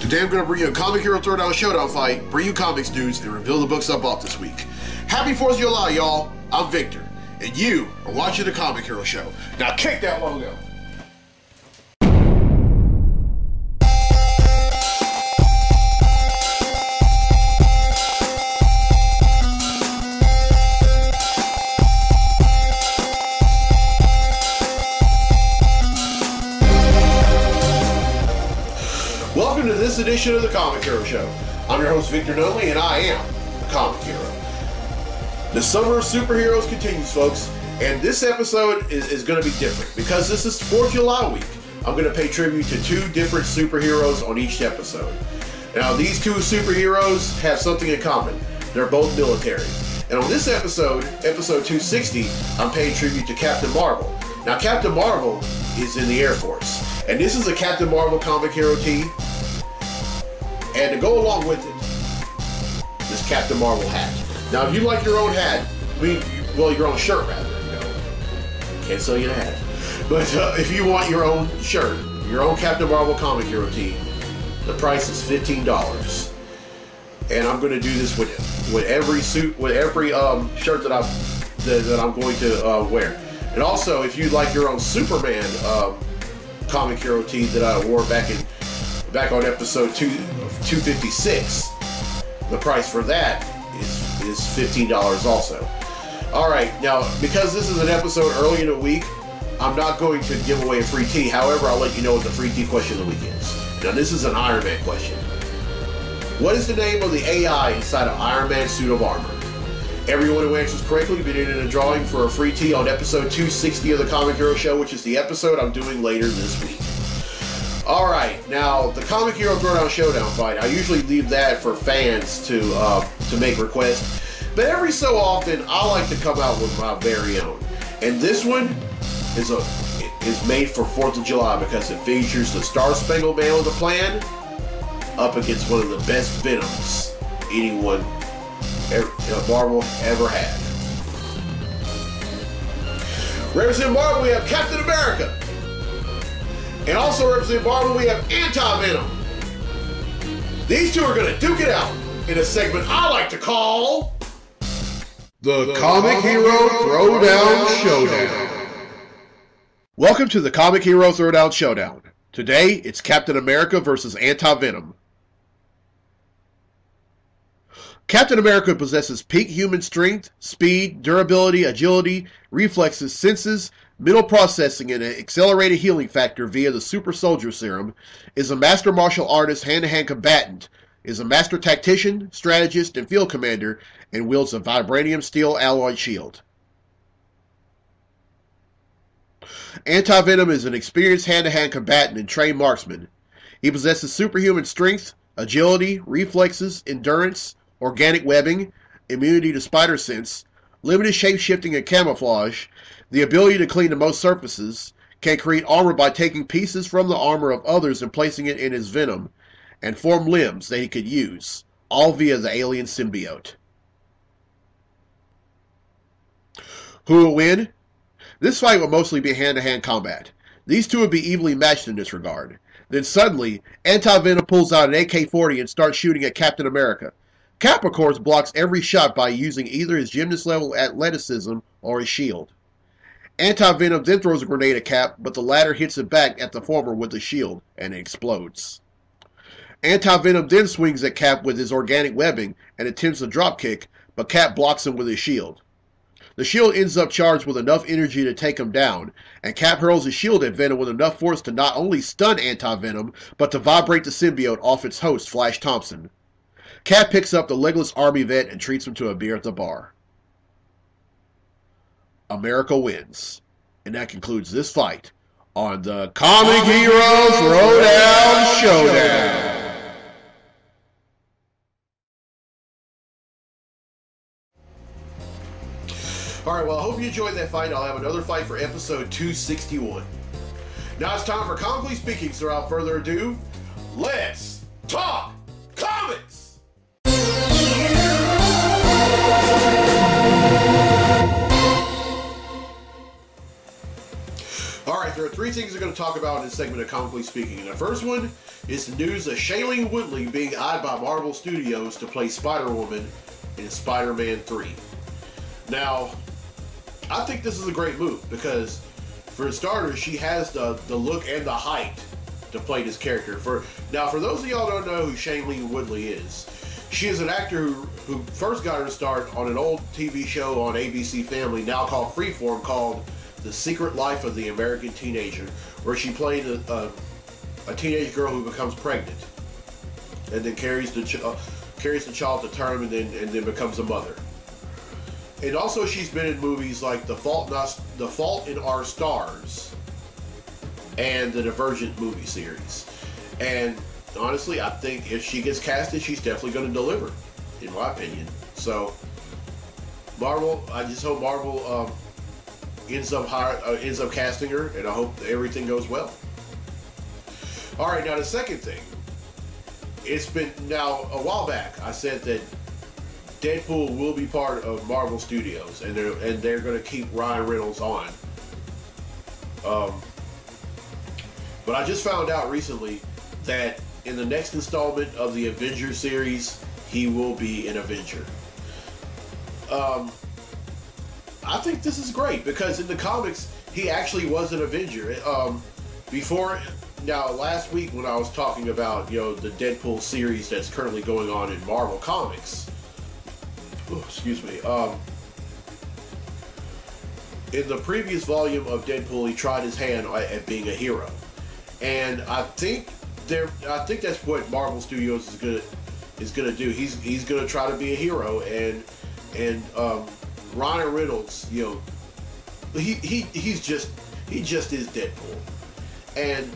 Today I'm going to bring you a Comic Hero Throwdown Showdown fight, bring you comics news, and reveal the books I bought this week. Happy 4th of July, y'all. I'm Victor, and you are watching the Comic Hero Show. Now kick that logo. Welcome to this edition of the Comic Hero Show. I'm your host, Victor Nunley, and I am the Comic Hero. The summer of superheroes continues, folks, and this episode is going to be different because this is 4th of July week. I'm going to pay tribute to two different superheroes on each episode. Now, these two superheroes have something in common. They're both military. And on this episode, episode 260, I'm paying tribute to Captain Marvel. Now, Captain Marvel is in the Air Force, and this is a Captain Marvel Comic Hero tee. And to go along with it, this Captain Marvel hat. Now, if you like your own hat, well, your own shirt rather, can't sell you a hat. But if you want your own shirt, your own Captain Marvel Comic Hero tee, the price is $15. And I'm going to do this with every suit, with every shirt that I'm going to wear. And also, if you'd like your own Superman Comic Hero tee that I wore back on episode 256, the price for that is $15 also. Alright, now because this is an episode early in the week, I'm not going to give away a free tee. However, I'll let you know what the free tee question of the week is. Now, this is an Iron Man question. What is the name of the AI inside of Iron Man's suit of armor? Everyone who answers correctly will be in a drawing for a free tee on episode 260 of the Comic Hero Show, which is the episode I'm doing later this week. Alright, now the Comic Hero Throwdown Showdown fight, I usually leave that for fans to make requests, but every so often I like to come out with my very own. And this one is made for 4th of July because it features the Star-Spangled Man with a Plan up against one of the best Venoms anyone Marvel ever had. Representing Marvel, we have Captain America. And also representing Marvel, we have Anti-Venom. These two are going to duke it out in a segment I like to call the Comic Hero Throwdown Showdown. Welcome to the Comic Hero Throwdown Showdown. Today, it's Captain America versus Anti-Venom. Captain America possesses peak human strength, speed, durability, agility, reflexes, senses, mental processing, and an accelerated healing factor via the Super Soldier Serum, is a master martial artist, hand-to-hand combatant, is a master tactician, strategist, and field commander, and wields a vibranium steel alloy shield. Anti-Venom is an experienced hand-to-hand combatant and trained marksman. He possesses superhuman strength, agility, reflexes, endurance, organic webbing, immunity to spider sense, limited shape-shifting and camouflage, the ability to clean the most surfaces, can create armor by taking pieces from the armor of others and placing it in his venom, and form limbs that he could use, all via the alien symbiote. Who will win? This fight will mostly be hand-to-hand combat. These two would be evenly matched in this regard. Then suddenly, Anti-Venom pulls out an AK-40 and starts shooting at Captain America. Cap, of course, blocks every shot by using either his gymnast-level athleticism or his shield. Anti-Venom then throws a grenade at Cap, but the latter hits it back at the former with the shield, and it explodes. Anti-Venom then swings at Cap with his organic webbing and attempts a dropkick, but Cap blocks him with his shield. The shield ends up charged with enough energy to take him down, and Cap hurls his shield at Venom with enough force to not only stun Anti-Venom, but to vibrate the symbiote off its host, Flash Thompson. Cap picks up the legless army vet and treats him to a beer at the bar. America wins. And that concludes this fight on the Comic Hero Throwdown Showdown. Alright, well, I hope you enjoyed that fight. I'll have another fight for episode 261. Now it's time for Comically Speaking, so without further ado, let's talk comics! Alright, there are three things we're going to talk about in this segment of Comically Speaking. And the first one is the news of Shailene Woodley being eyed by Marvel Studios to play Spider-Woman in Spider-Man 3. Now, I think this is a great move because, for starters, she has the look and the height to play this character. For those of y'all who don't know who Shailene Woodley is, she is an actor who first got her start on an old TV show on ABC Family, now called Freeform, called The Secret Life of the American Teenager, where she played a teenage girl who becomes pregnant and then carries the child to term and then becomes a mother. And also she's been in movies like The Fault in Our Stars and the Divergent movie series. And honestly, I think if she gets casted, she's definitely going to deliver, in my opinion. So, Marvel, I just hope Marvel ends up casting her, and I hope everything goes well. All right, now the second thing. It's been now a while back. I said that Deadpool will be part of Marvel Studios, and they're going to keep Ryan Reynolds on. But I just found out recently that in the next installment of the Avengers series, he will be an Avenger. I think this is great because in the comics, he actually was an Avenger. Last week when I was talking about, the Deadpool series that's currently going on in Marvel Comics, in the previous volume of Deadpool, he tried his hand at being a hero, and I think that's what Marvel Studios is gonna do. He's gonna try to be a hero, and Ryan Reynolds, he just is Deadpool, and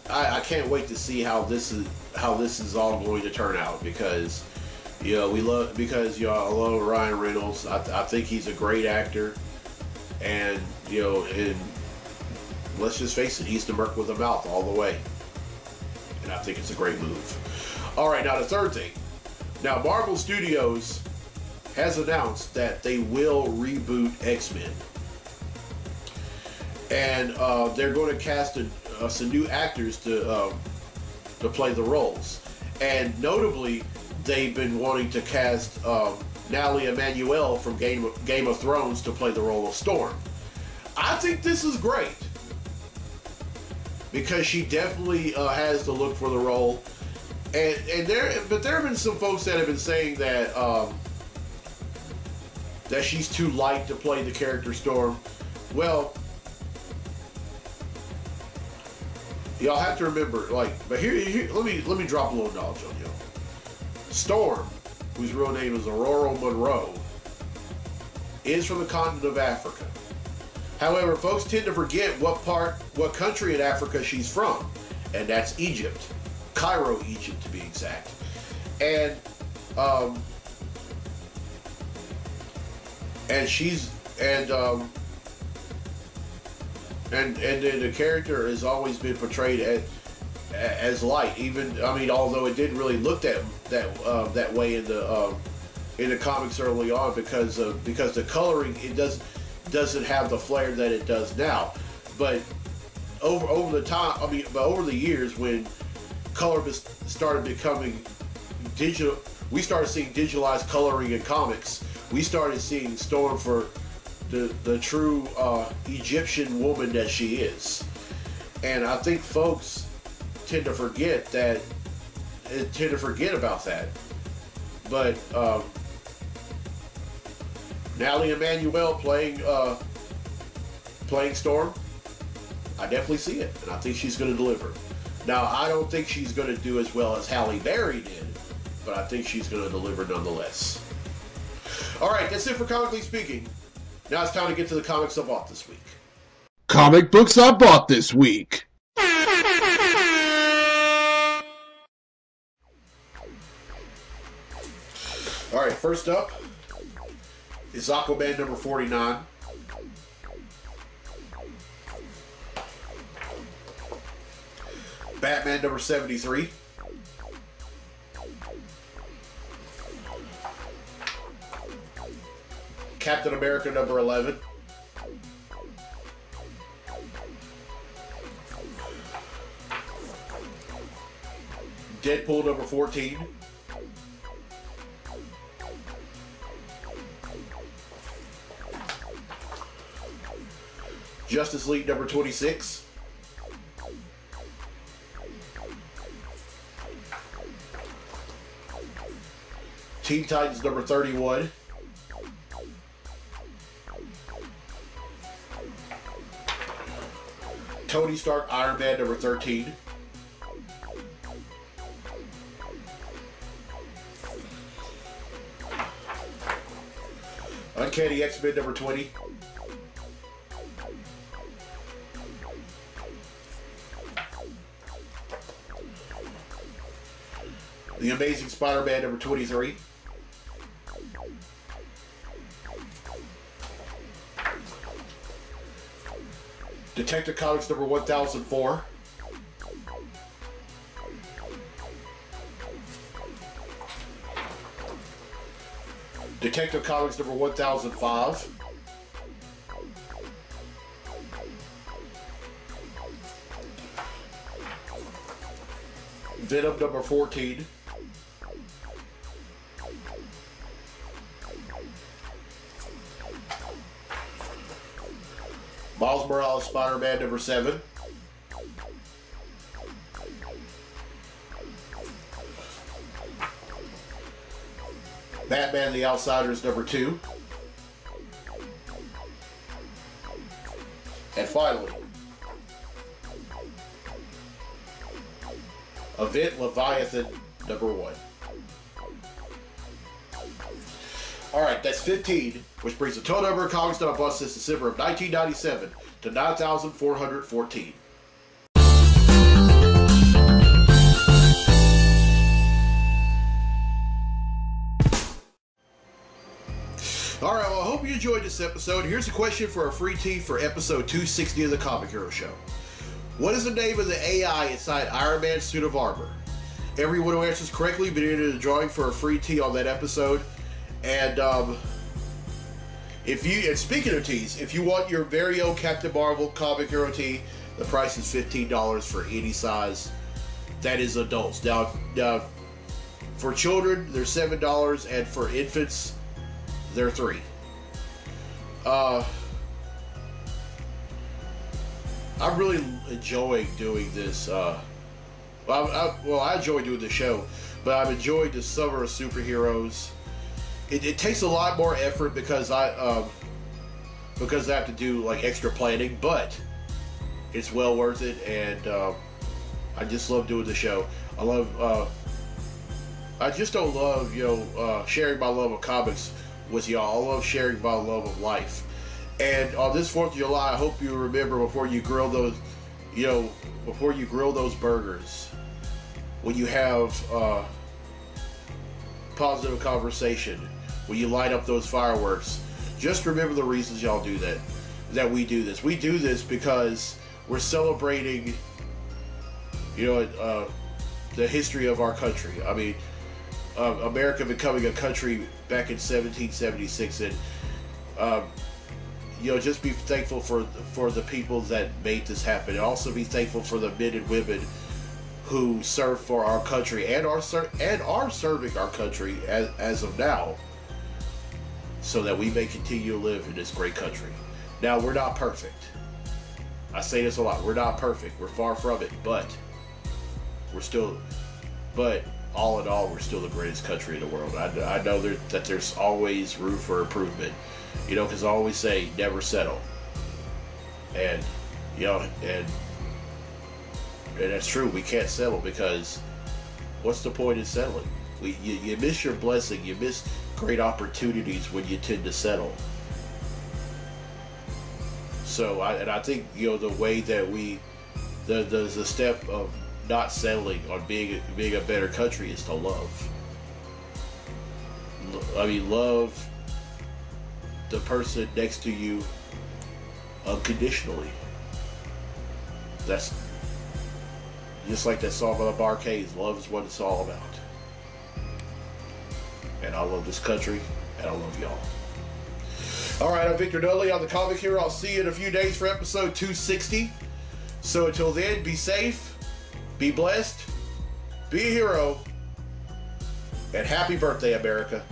I can't wait to see how this is all going to turn out because I love Ryan Reynolds. I think he's a great actor, and and let's just face it, he's the merc with a mouth all the way. And I think it's a great move. All right, now the third thing. Now, Marvel Studios has announced that they will reboot X-Men. And they're going to cast some new actors to play the roles. And notably, they've been wanting to cast Nathalie Emmanuel from Game of Thrones to play the role of Storm. I think this is great, because she definitely has the look for the role, but there have been some folks that have been saying that that she's too light to play the character Storm. Well, y'all have to remember, but here let me drop a little knowledge on you. Storm, whose real name is Aurora Monroe, is from the continent of Africa. However, folks tend to forget what country in Africa she's from, and that's Egypt. Cairo, Egypt, to be exact. And the character has always been portrayed as light. Although it didn't really look that way in the comics early on because the coloring doesn't have the flair that it does now. But over the years, when color started becoming digital, we started seeing digitalized coloring in comics. We started seeing Storm for the true Egyptian woman that she is. And I think folks tend to forget about that. But Nathalie Emmanuel playing Storm, I definitely see it, and I think she's going to deliver. Now, I don't think she's going to do as well as Halle Berry did, but I think she's going to deliver nonetheless. All right, that's it for Comically Speaking. Now it's time to get to the comics I bought this week. Comic books I bought this week. All right, first up is Aquaman number 49. Batman number 73. Captain America number 11. Deadpool number 14. Justice League number 26. Teen Titans number 31. Tony Stark Iron Man number 13. Uncanny X-Men number 20. The Amazing Spider-Man number 23. Detective Comics number 1004. Detective Comics number 1005. Venom number 14. Miles Morales Spider-Man number 7. Batman the Outsiders number 2. And finally, Event Leviathan number 1. Alright, that's 15, which brings the total number of comics that I bought since December of 1997 to 9,414. Alright, well, I hope you enjoyed this episode. Here's a question for a free tee for episode 260 of the Comic Hero Show. What is the name of the AI inside Iron Man's suit of armor? Everyone who answers correctly will be entered the drawing for a free tee on that episode. And speaking of tees, if you want your very own Captain Marvel Comic Hero tee, the price is $15 for any size. That is adults. Now for children, they're $7, and for infants, they're $3. I'm really enjoying doing this. I enjoy doing the show, but I've enjoyed the Summer of Superheroes. It takes a lot more effort because I have to do like extra planning, but it's well worth it, and I just love doing the show. I just don't love sharing my love of comics with y'all. I love sharing my love of life. And on this 4th of July, I hope you remember before you grill those burgers, when you have positive conversation, when you light up those fireworks, just remember the reasons y'all do that we do this. We do this because we're celebrating, the history of our country. I mean, America becoming a country back in 1776, and just be thankful for the people that made this happen, and also be thankful for the men and women who serve for our country and are serving our country as of now, so that we may continue to live in this great country. Now, we're not perfect. I say this a lot. We're not perfect. We're far from it, but all in all, we're still the greatest country in the world. I know that there's always room for improvement, because I always say never settle, and that's true. We can't settle, because what's the point in settling? You miss your blessing. You miss great opportunities when you tend to settle. So I think the way that the step of not settling on being a better country is to love. I mean, love the person next to you unconditionally. That's just like that song by the Bar-Kays. Love is what it's all about. And I love this country, and I love y'all. Alright, I'm Victor Dudley on the Comic Hero. I'll see you in a few days for episode 260. So until then, be safe, be blessed, be a hero, and happy birthday, America.